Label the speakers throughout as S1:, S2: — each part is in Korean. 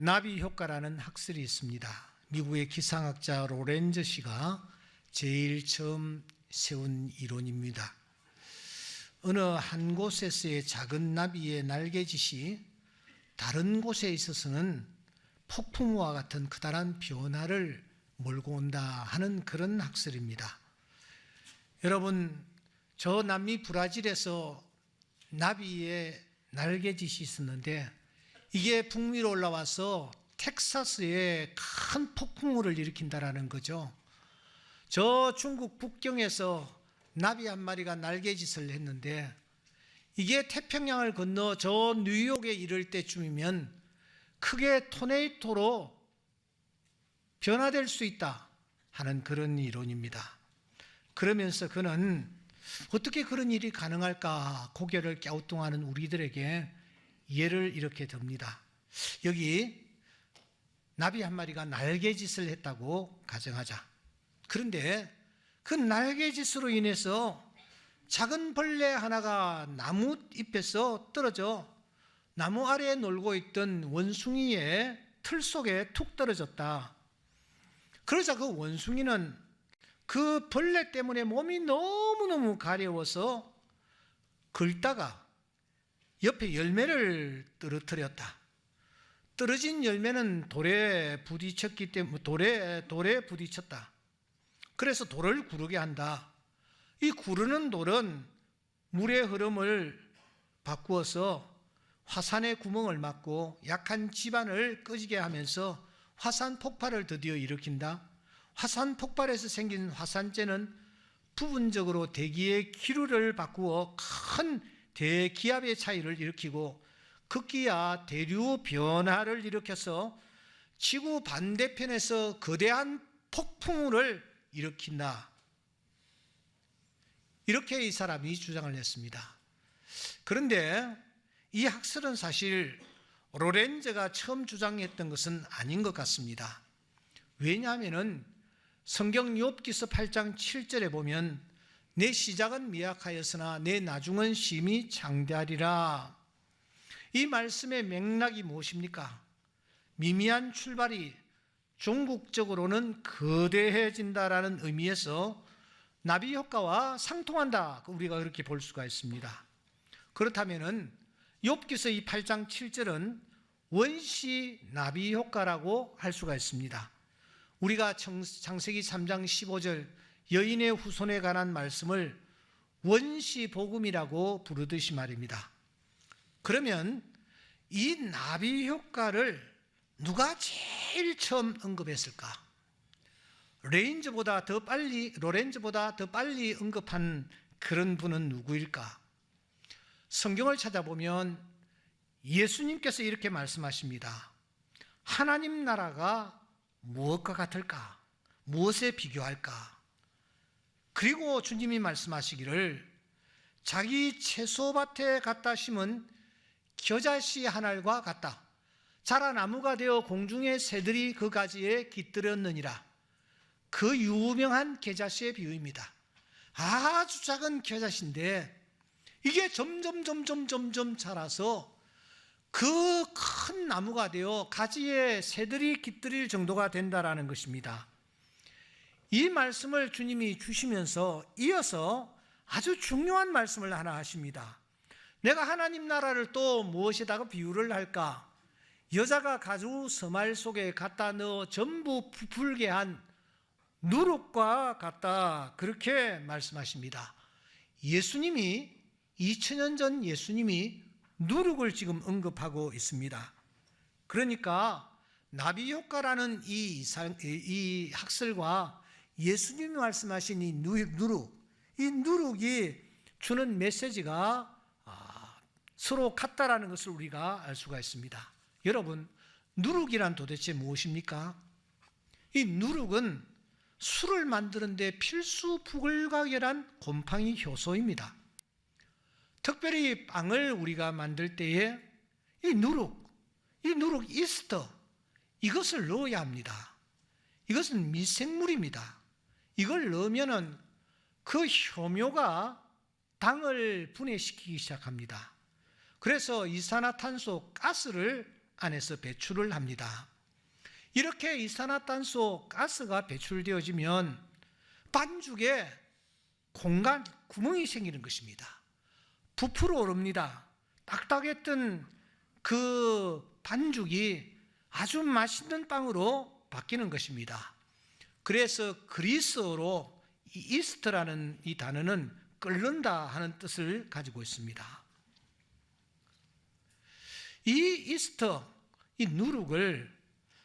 S1: 나비 효과라는 학설이 있습니다. 미국의 기상학자 로렌즈 씨가 제일 처음 세운 이론입니다. 어느 한 곳에서의 작은 나비의 날개짓이 다른 곳에 있어서는 폭풍우와 같은 커다란 변화를 몰고 온다 하는 그런 학설입니다. 여러분, 저 남미 브라질에서 나비의 날개짓이 있었는데 이게 북미로 올라와서 텍사스에 큰 폭풍우를 일으킨다라는 거죠. 저 중국 북경에서 나비 한 마리가 날개짓을 했는데 이게 태평양을 건너 저 뉴욕에 이를 때쯤이면 크게 토네이도로 변화될 수 있다 하는 그런 이론입니다. 그러면서 그는 어떻게 그런 일이 가능할까 고개를 갸우뚱하는 우리들에게 예를 이렇게 듭니다. 여기 나비 한 마리가 날개짓을 했다고 가정하자. 그런데 그 날개짓으로 인해서 작은 벌레 하나가 나무 잎에서 떨어져 나무 아래에 놀고 있던 원숭이의 틀 속에 툭 떨어졌다. 그러자 그 원숭이는 그 벌레 때문에 몸이 너무너무 가려워서 긁다가 옆에 열매를 떨어뜨렸다. 떨어진 열매는 돌에 부딪혔기 때문에 돌에 부딪혔다. 그래서 돌을 구르게 한다. 이 구르는 돌은 물의 흐름을 바꾸어서 화산의 구멍을 막고 약한 지반을 꺼지게 하면서 화산 폭발을 드디어 일으킨다. 화산 폭발에서 생긴 화산재는 부분적으로 대기의 기류를 바꾸어 큰 대기압의 차이를 일으키고 극기야 대류 변화를 일으켜서 지구 반대편에서 거대한 폭풍우를 일으킨다. 이렇게 이 사람이 주장을 했습니다. 그런데 이 학설은 사실 로렌즈가 처음 주장했던 것은 아닌 것 같습니다. 왜냐하면 성경 욥기서 8장 7절에 보면 내 시작은 미약하였으나 내 나중은 심히 장대하리라. 이 말씀의 맥락이 무엇입니까? 미미한 출발이 종국적으로는 거대해진다라는 의미에서 나비 효과와 상통한다. 우리가 그렇게 볼 수가 있습니다. 그렇다면 욥기서 이 8장 7절은 원시 나비 효과라고 할 수가 있습니다. 우리가 창세기 3장 15절 여인의 후손에 관한 말씀을 원시 복음이라고 부르듯이 말입니다. 그러면 이 나비 효과를 누가 제일 처음 언급했을까? 로렌즈보다 더 빨리 언급한 그런 분은 누구일까? 성경을 찾아보면 예수님께서 이렇게 말씀하십니다. 하나님 나라가 무엇과 같을까? 무엇에 비교할까? 그리고 주님이 말씀하시기를 자기 채소밭에 갖다 심은 겨자씨 한 알과 같다. 자라 나무가 되어 공중의 새들이 그 가지에 깃들었느니라. 그 유명한 겨자씨의 비유입니다. 아주 작은 겨자씨인데 이게 점점 자라서 그 큰 나무가 되어 가지에 새들이 깃들일 정도가 된다라는 것입니다. 이 말씀을 주님이 주시면서 이어서 아주 중요한 말씀을 하나 하십니다. 내가 하나님 나라를 또 무엇에다가 비유를 할까? 여자가 가죽 서말 속에 갖다 넣어 전부 부풀게 한 누룩과 같다. 그렇게 말씀하십니다. 예수님이 2000년 전 예수님이 누룩을 지금 언급하고 있습니다. 그러니까 나비 효과라는 이 학설과 예수님이 말씀하신 이 누룩이 주는 메시지가 서로 같다라는 것을 우리가 알 수가 있습니다. 여러분, 누룩이란 도대체 무엇입니까? 이 누룩은 술을 만드는데 필수 불가결한 곰팡이 효소입니다. 특별히 빵을 우리가 만들 때에 이 누룩 이스터 이것을 넣어야 합니다. 이것은 미생물입니다. 이걸 넣으면은 그 효모가 당을 분해시키기 시작합니다. 그래서 이산화탄소 가스를 안에서 배출을 합니다. 이렇게 이산화탄소 가스가 배출되어지면 반죽에 구멍이 생기는 것입니다. 부풀어 오릅니다. 딱딱했던 그 반죽이 아주 맛있는 빵으로 바뀌는 것입니다. 그래서 그리스어로 이 이스트라는 이 단어는 끓는다 하는 뜻을 가지고 있습니다. 이 이스트, 이 누룩을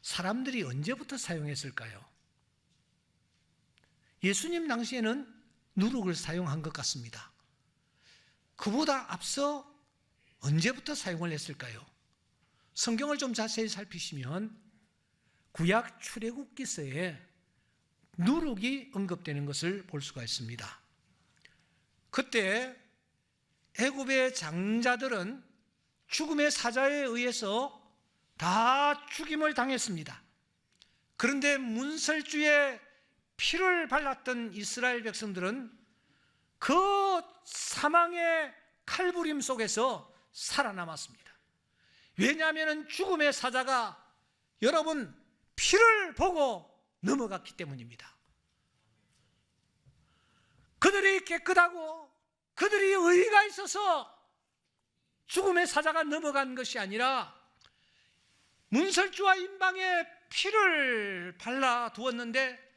S1: 사람들이 언제부터 사용했을까요? 예수님 당시에는 누룩을 사용한 것 같습니다. 그보다 앞서 언제부터 사용을 했을까요? 성경을 좀 자세히 살피시면 구약 출애굽기서에 누룩이 언급되는 것을 볼 수가 있습니다. 그때 애굽의 장자들은 죽음의 사자에 의해서 다 죽임을 당했습니다. 그런데 문설주에 피를 발랐던 이스라엘 백성들은 그 사망의 칼부림 속에서 살아남았습니다. 왜냐하면 죽음의 사자가 여러분 피를 보고 넘어갔기 때문입니다. 그들이 깨끗하고 그들이 의의가 있어서 죽음의 사자가 넘어간 것이 아니라 문설주와 임방에 피를 발라 두었는데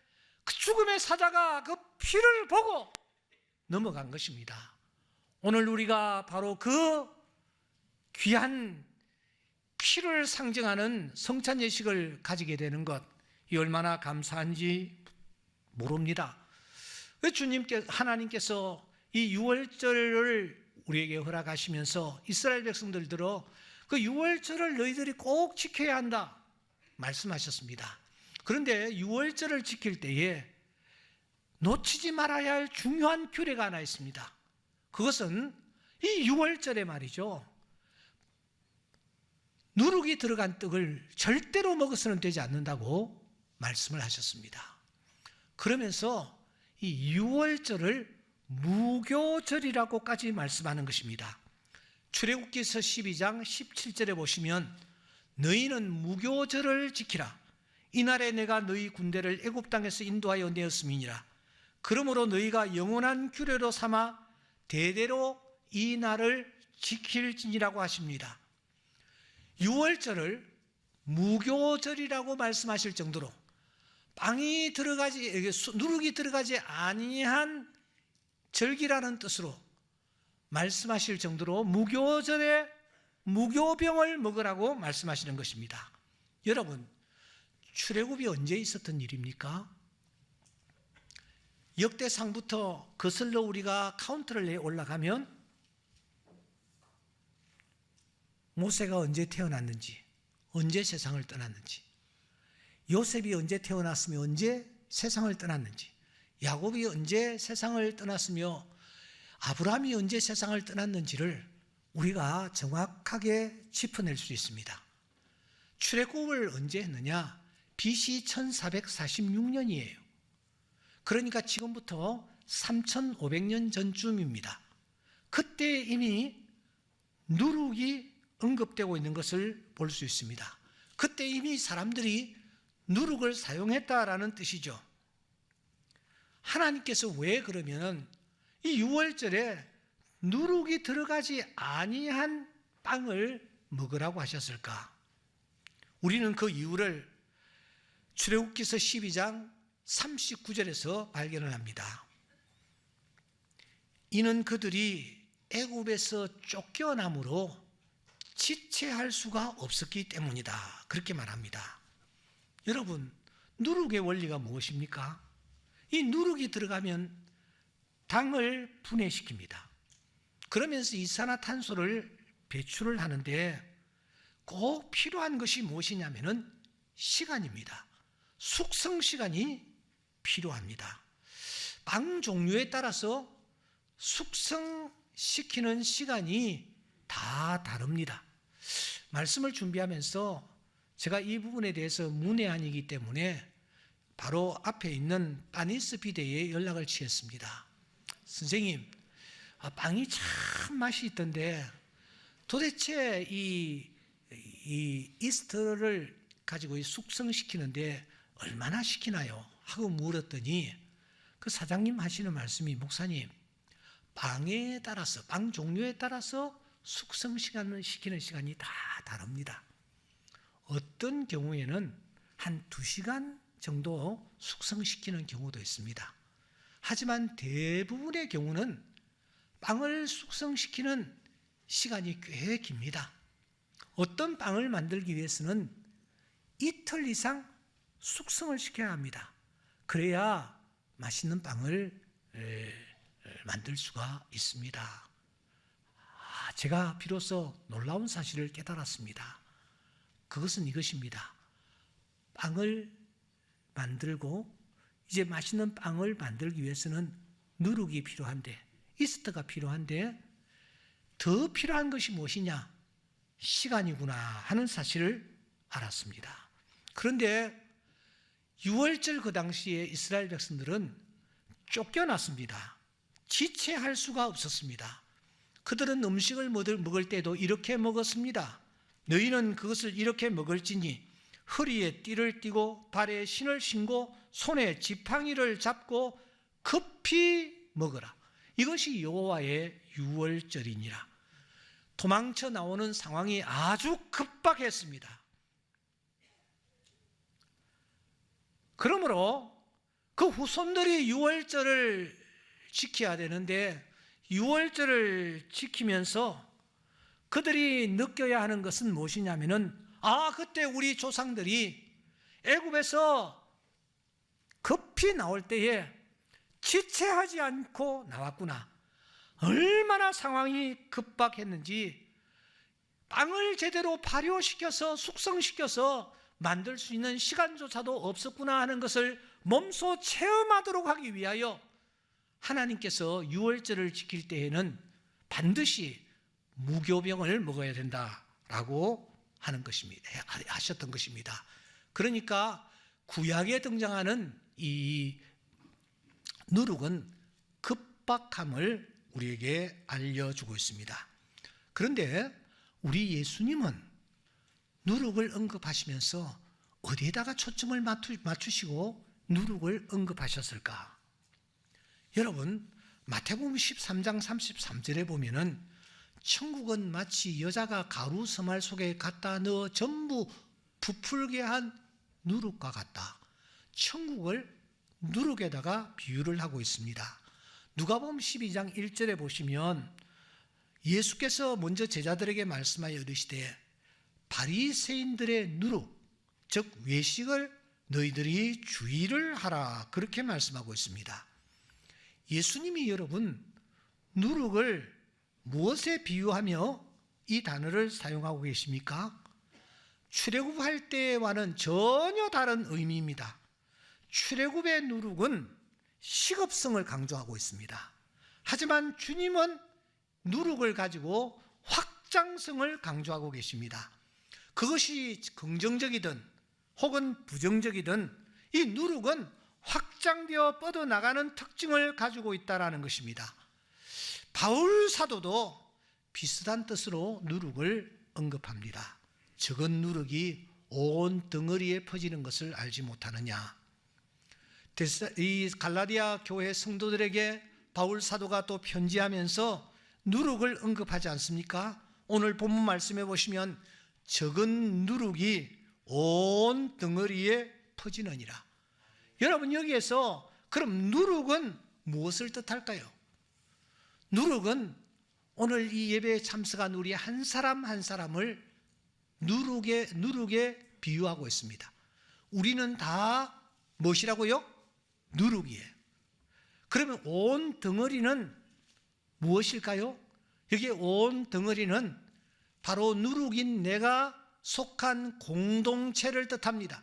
S1: 그 죽음의 사자가 그 피를 보고 넘어간 것입니다. 오늘 우리가 바로 그 귀한 피를 상징하는 성찬 예식을 가지게 되는 것, 이 얼마나 감사한지 모릅니다. 하나님께서 이 유월절을 우리에게 허락하시면서 이스라엘 백성들 들어 그 유월절을 너희들이 꼭 지켜야 한다 말씀하셨습니다. 그런데 유월절을 지킬 때에 놓치지 말아야 할 중요한 규례가 하나 있습니다. 그것은 이 유월절에 말이죠, 누룩이 들어간 떡을 절대로 먹어서는 되지 않는다고 말씀을 하셨습니다. 그러면서 이 유월절을 무교절이라고까지 말씀하는 것입니다. 출애굽기서 12장 17절에 보시면 너희는 무교절을 지키라. 이날에 내가 너희 군대를 애굽 땅에서 인도하여 내었음이니라. 그러므로 너희가 영원한 규례로 삼아 대대로 이 날을 지킬지니라고 하십니다. 유월절을 무교절이라고 말씀하실 정도로 누룩이 들어가지 아니한 절기라는 뜻으로 말씀하실 정도로 무교절에 무교병을 먹으라고 말씀하시는 것입니다. 여러분, 출애굽이 언제 있었던 일입니까? 역대상부터 거슬러 우리가 카운트를 내 올라가면 모세가 언제 태어났는지, 언제 세상을 떠났는지, 요셉이 언제 태어났으며 언제 세상을 떠났는지, 야곱이 언제 세상을 떠났으며 아브라함이 언제 세상을 떠났는지를 우리가 정확하게 짚어낼 수 있습니다. 출애굽을 언제 했느냐? BC 1446년이에요. 그러니까 지금부터 3500년 전쯤입니다. 그때 이미 누룩이 언급되고 있는 것을 볼 수 있습니다. 그때 이미 사람들이 누룩을 사용했다라는 뜻이죠. 하나님께서 왜 그러면 이 유월절에 누룩이 들어가지 아니한 빵을 먹으라고 하셨을까? 우리는 그 이유를 출애굽기서 12장 39절에서 발견을 합니다. 이는 그들이 애굽에서 쫓겨남으로 지체할 수가 없었기 때문이다. 그렇게 말합니다. 여러분, 누룩의 원리가 무엇입니까? 이 누룩이 들어가면 당을 분해시킵니다. 그러면서 이산화탄소를 배출을 하는데 꼭 필요한 것이 무엇이냐면은 시간입니다. 숙성 시간이 필요합니다. 빵 종류에 따라서 숙성시키는 시간이 다 다릅니다. 말씀을 준비하면서 제가 이 부분에 대해서 문외한이기 때문에 바로 앞에 있는 빠니스 비대에 연락을 취했습니다. 선생님, 빵이 참 맛이 있던데 도대체 이 이 이스트를 가지고 숙성시키는데 얼마나 시키나요? 하고 물었더니 그 사장님 하시는 말씀이, 목사님, 빵에 따라서, 빵 종류에 따라서 숙성시키는 시간이 다 다릅니다. 어떤 경우에는 한 2시간 정도 숙성시키는 경우도 있습니다. 하지만 대부분의 경우는 빵을 숙성시키는 시간이 꽤 깁니다. 어떤 빵을 만들기 위해서는 이틀 이상 숙성을 시켜야 합니다. 그래야 맛있는 빵을 만들 수가 있습니다. 제가 비로소 놀라운 사실을 깨달았습니다. 그것은 이것입니다. 빵을 만들고 이제 맛있는 빵을 만들기 위해서는 누룩이 필요한데, 이스트가 필요한데, 더 필요한 것이 무엇이냐? 시간이구나 하는 사실을 알았습니다. 그런데 6월절 그 당시에 이스라엘 백성들은 쫓겨났습니다. 지체할 수가 없었습니다. 그들은 음식을 먹을 때도 이렇게 먹었습니다. 너희는 그것을 이렇게 먹을지니 허리에 띠를 띠고 발에 신을 신고 손에 지팡이를 잡고 급히 먹으라. 이것이 여호와의 유월절이니라. 도망쳐 나오는 상황이 아주 급박했습니다. 그러므로 그 후손들이 유월절을 지켜야 되는데, 유월절을 지키면서 그들이 느껴야 하는 것은 무엇이냐면은, 그때 우리 조상들이 애굽에서 급히 나올 때에 지체하지 않고 나왔구나. 얼마나 상황이 급박했는지, 빵을 제대로 발효시켜서 숙성시켜서 만들 수 있는 시간조차도 없었구나 하는 것을 몸소 체험하도록 하기 위하여 하나님께서 유월절을 지킬 때에는 반드시 무교병을 먹어야 된다라고 하셨던 것입니다. 그러니까 구약에 등장하는 이 누룩은 급박함을 우리에게 알려주고 있습니다. 그런데 우리 예수님은 누룩을 언급하시면서 어디에다가 초점을 맞추시고 누룩을 언급하셨을까? 여러분, 마태복음 13장 33절에 보면은 천국은 마치 여자가 가루 서말 속에 갖다 넣어 전부 부풀게 한 누룩과 같다. 천국을 누룩에다가 비유를 하고 있습니다. 누가복음 12장 1절에 보시면 예수께서 먼저 제자들에게 말씀하여 이르시되 바리새인들의 누룩, 즉 외식을 너희들이 주의를 하라, 그렇게 말씀하고 있습니다. 예수님이 여러분 누룩을 무엇에 비유하며 이 단어를 사용하고 계십니까? 출애굽할 때와는 전혀 다른 의미입니다. 출애굽의 누룩은 식업성을 강조하고 있습니다. 하지만 주님은 누룩을 가지고 확장성을 강조하고 계십니다. 그것이 긍정적이든 혹은 부정적이든 이 누룩은 확장되어 뻗어나가는 특징을 가지고 있다는 것입니다. 바울 사도도 비슷한 뜻으로 누룩을 언급합니다. 적은 누룩이 온 덩어리에 퍼지는 것을 알지 못하느냐. 이 갈라디아 교회 성도들에게 바울 사도가 또 편지하면서 누룩을 언급하지 않습니까? 오늘 본문 말씀해 보시면 적은 누룩이 온 덩어리에 퍼지느니라. 여러분, 여기에서 그럼 누룩은 무엇을 뜻할까요? 누룩은 오늘 이 예배에 참석한 우리 한 사람 한 사람을 누룩에 비유하고 있습니다. 우리는 다 무엇이라고요? 누룩이에요. 그러면 온 덩어리는 무엇일까요? 여기에 온 덩어리는 바로 누룩인 내가 속한 공동체를 뜻합니다.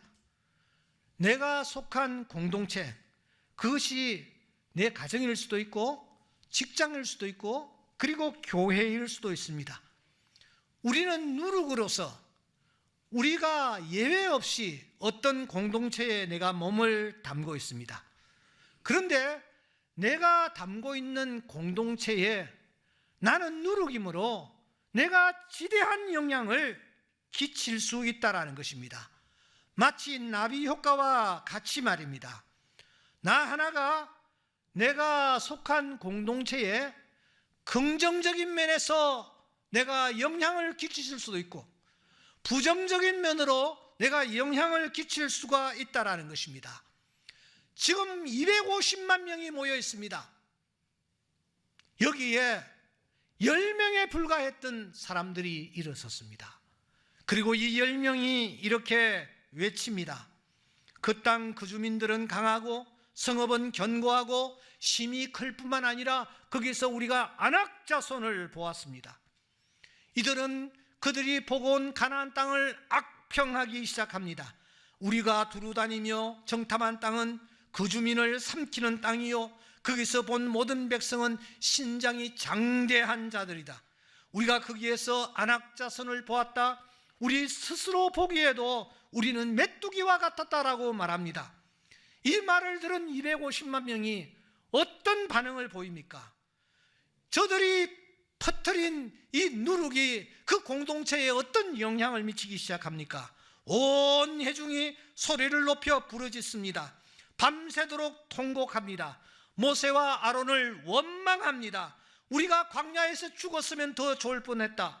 S1: 내가 속한 공동체, 그것이 내 가정일 수도 있고 직장일 수도 있고 그리고 교회일 수도 있습니다. 우리는 누룩으로서 우리가 예외 없이 어떤 공동체에 내가 몸을 담고 있습니다. 그런데 내가 담고 있는 공동체에 나는 누룩이므로 내가 지대한 영향을 끼칠 수 있다라는 것입니다. 마치 나비 효과와 같이 말입니다. 나 하나가 내가 속한 공동체에 긍정적인 면에서 내가 영향을 끼칠 수도 있고 부정적인 면으로 내가 영향을 끼칠 수가 있다라는 것입니다. 지금 250만 명이 모여 있습니다. 여기에 10명에 불과했던 사람들이 일어섰습니다. 그리고 이 10명이 이렇게 외칩니다. 그 땅 그 주민들은 강하고 성읍은 견고하고 심이 클 뿐만 아니라 거기서 우리가 안악 자손을 보았습니다. 이들은 그들이 보고 온 가나안 땅을 악평하기 시작합니다. 우리가 두루다니며 정탐한 땅은 그 주민을 삼키는 땅이요 거기서 본 모든 백성은 신장이 장대한 자들이다. 우리가 거기에서 안악 자손을 보았다. 우리 스스로 보기에도 우리는 메뚜기와 같았다라고 말합니다. 이 말을 들은 250만 명이 어떤 반응을 보입니까? 저들이 퍼뜨린 이 누룩이 그 공동체에 어떤 영향을 미치기 시작합니까? 온 회중이 소리를 높여 부르짖습니다. 밤새도록 통곡합니다. 모세와 아론을 원망합니다. 우리가 광야에서 죽었으면 더 좋을 뻔했다.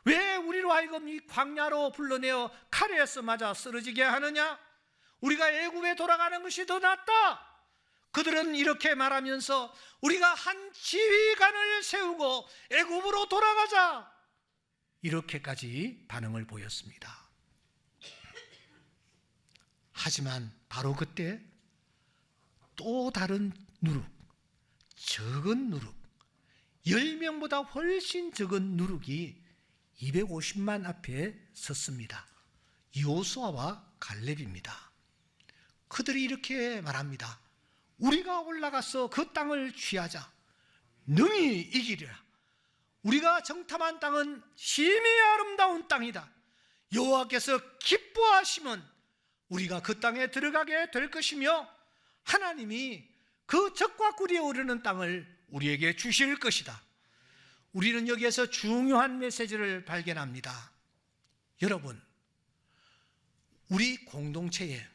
S1: 왜 우리로 하여금 이 광야로 불러내어 칼에서 맞아 쓰러지게 하느냐? 우리가 애굽에 돌아가는 것이 더 낫다. 그들은 이렇게 말하면서 우리가 한 지휘관을 세우고 애굽으로 돌아가자, 이렇게까지 반응을 보였습니다. 하지만 바로 그때 또 다른 누룩, 적은 누룩, 10명보다 훨씬 적은 누룩이 250만 앞에 섰습니다. 여호수아와 갈렙입니다. 그들이 이렇게 말합니다. 우리가 올라가서 그 땅을 취하자. 능히 이기리라. 우리가 정탐한 땅은 심히 아름다운 땅이다. 여호와께서 기뻐하시면 우리가 그 땅에 들어가게 될 것이며 하나님이 그 적과 꿀이 오르는 땅을 우리에게 주실 것이다. 우리는 여기에서 중요한 메시지를 발견합니다. 여러분, 우리 공동체에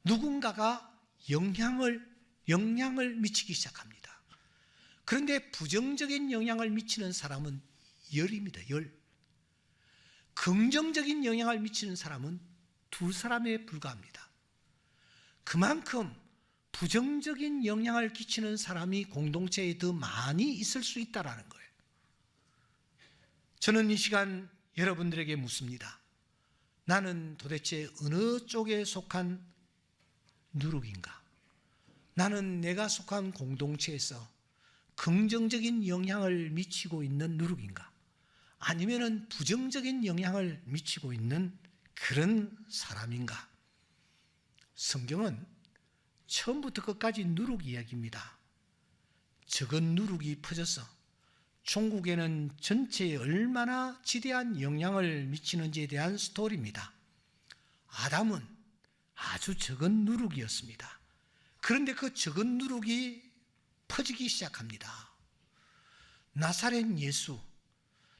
S1: 누군가가 영향을 미치기 시작합니다. 그런데 부정적인 영향을 미치는 사람은 열입니다. 열. 긍정적인 영향을 미치는 사람은 2사람에 불과합니다. 그만큼 부정적인 영향을 끼치는 사람이 공동체에 더 많이 있을 수 있다는 거예요. 저는 이 시간 여러분들에게 묻습니다. 나는 도대체 어느 쪽에 속한 누룩인가? 나는 내가 속한 공동체에서 긍정적인 영향을 미치고 있는 누룩인가? 아니면은 부정적인 영향을 미치고 있는 그런 사람인가? 성경은 처음부터 끝까지 누룩 이야기입니다. 적은 누룩이 퍼져서 종국에는 전체에 얼마나 지대한 영향을 미치는지에 대한 스토리입니다. 아담은 아주 적은 누룩이었습니다. 그런데 그 적은 누룩이 퍼지기 시작합니다. 나사렛 예수,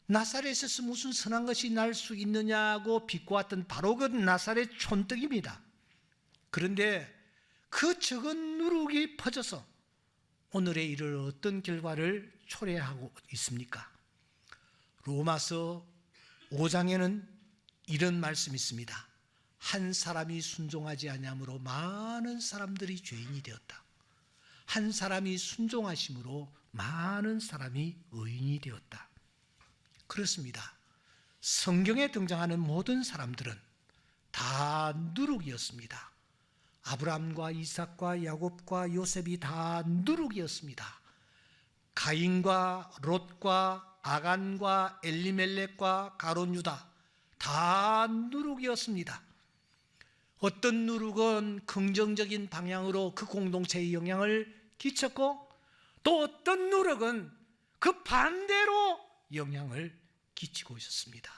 S1: 나사렛에서 무슨 선한 것이 날 수 있느냐고 비꼬았던 바로 그 나사렛 촌떡입니다. 그런데 그 적은 누룩이 퍼져서 오늘에 이를 어떤 결과를 초래하고 있습니까? 로마서 5장에는 이런 말씀이 있습니다. 한 사람이 순종하지 아니함으로 많은 사람들이 죄인이 되었다. 한 사람이 순종하심으로 많은 사람이 의인이 되었다. 그렇습니다. 성경에 등장하는 모든 사람들은 다 누룩이었습니다. 아브라함과 이삭과 야곱과 요셉이 다 누룩이었습니다. 가인과 롯과 아간과 엘리멜렉과 가론 유다 다 누룩이었습니다. 어떤 누룩은 긍정적인 방향으로 그 공동체에 영향을 끼쳤고 또 어떤 누룩은 그 반대로 영향을 끼치고 있었습니다.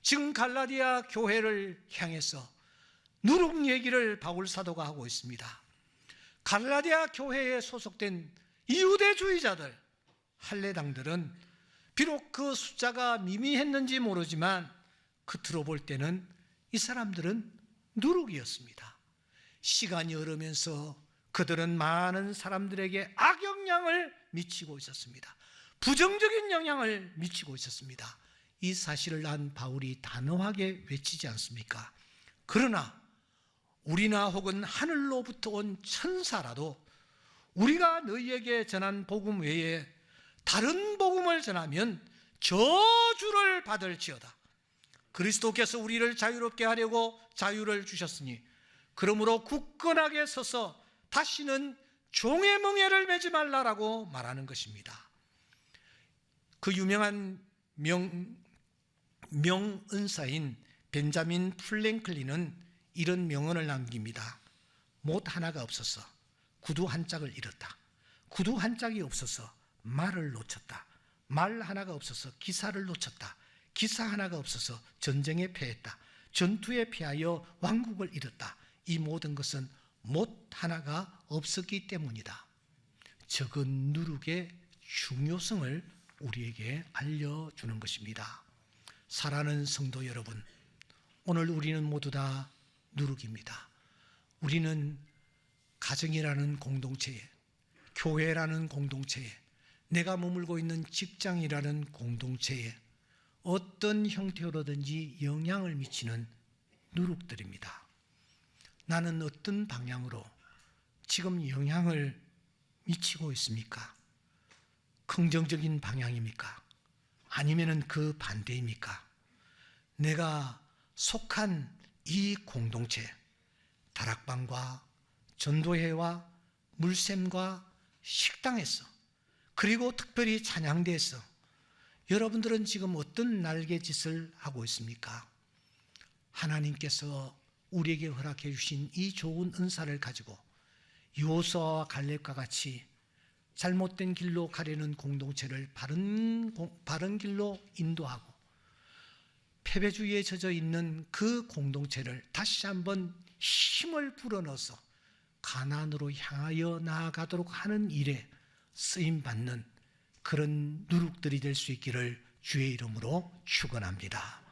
S1: 지금 갈라디아 교회를 향해서 누룩 얘기를 바울 사도가 하고 있습니다. 갈라디아 교회에 소속된 유대주의자들, 할례당들은 비록 그 숫자가 미미했는지 모르지만 겉으로 볼 때는 이 사람들은 누룩이었습니다. 시간이 흐르면서 그들은 많은 사람들에게 악영향을 미치고 있었습니다. 부정적인 영향을 미치고 있었습니다. 이 사실을 난 바울이 단호하게 외치지 않습니까? 그러나 우리나 혹은 하늘로부터 온 천사라도 우리가 너희에게 전한 복음 외에 다른 복음을 전하면 저주를 받을지어다. 그리스도께서 우리를 자유롭게 하려고 자유를 주셨으니 그러므로 굳건하게 서서 다시는 종의 멍에를 매지 말라라고 말하는 것입니다. 그 유명한 명은사인 벤자민 프랭클린은 이런 명언을 남깁니다. 못 하나가 없어서 구두 한 짝을 잃었다. 구두 한 짝이 없어서 말을 놓쳤다. 말 하나가 없어서 기사를 놓쳤다. 기사 하나가 없어서 전쟁에 패했다. 전투에 패하여 왕국을 잃었다. 이 모든 것은 못 하나가 없었기 때문이다. 적은 누룩의 중요성을 우리에게 알려주는 것입니다. 사랑하는 성도 여러분, 오늘 우리는 모두 다 누룩입니다. 우리는 가정이라는 공동체에, 교회라는 공동체에, 내가 머물고 있는 직장이라는 공동체에 어떤 형태로든지 영향을 미치는 누룩들입니다. 나는 어떤 방향으로 지금 영향을 미치고 있습니까? 긍정적인 방향입니까? 아니면 그 반대입니까? 내가 속한 이 공동체, 다락방과 전도회와 물샘과 식당에서, 그리고 특별히 찬양대에서 여러분들은 지금 어떤 날개짓을 하고 있습니까? 하나님께서 우리에게 허락해 주신 이 좋은 은사를 가지고 여호수아와 갈렙과 같이 잘못된 길로 가려는 공동체를 바른 길로 인도하고, 패배주의에 젖어 있는 그 공동체를 다시 한번 힘을 불어넣어서 가나안으로 향하여 나아가도록 하는 일에 쓰임받는 그런 누룩들이 될 수 있기를 주의 이름으로 축원합니다.